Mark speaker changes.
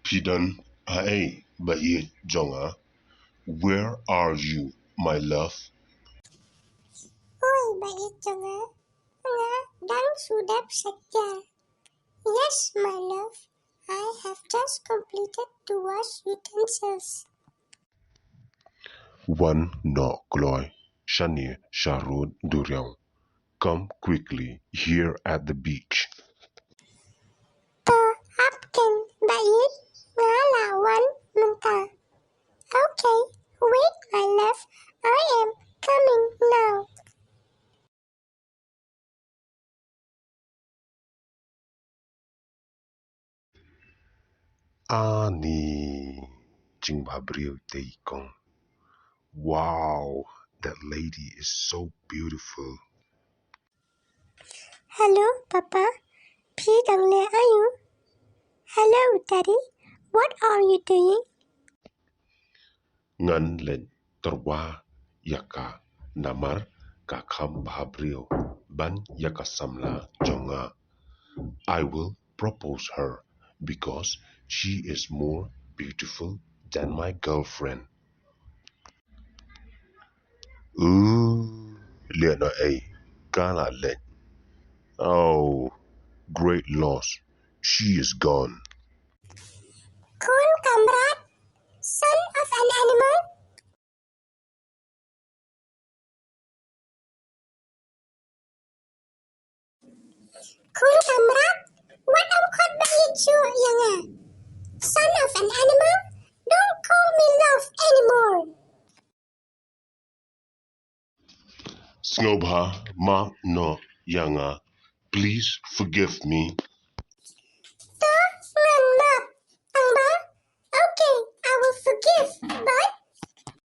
Speaker 1: Pidan baieid jong. Where are you, my love?
Speaker 2: Oi, baieid jong. Đang sudap saja. Yes, my love. I have just completed to wash utensils.
Speaker 1: One no gloy, shani sharud duriang. Come quickly here at the beach.
Speaker 2: To apken baieid ngalawan mentah. Okay, wait, my love. I am coming now.
Speaker 1: Ani jing babriu teikong. Wow, that lady is so beautiful.
Speaker 2: Hello, Papa. Phi đang le ayu. Hello, Daddy. What are you doing?
Speaker 1: Ngan len terwa yaka namar kakam babriu ban yaka samla jonga. I will propose her because she is more beautiful than my girlfriend. Lena A. Gala Len. Oh, great loss. She is gone.
Speaker 2: Kun kamrat, son of an animal. Kun kamrat, what am khot baieid chu yanga? Son of an animal? Don't call me love anymore.
Speaker 1: Snobha ma no yanga. Please forgive me.
Speaker 2: To ngan map. Ang ba? Okay, I will forgive, but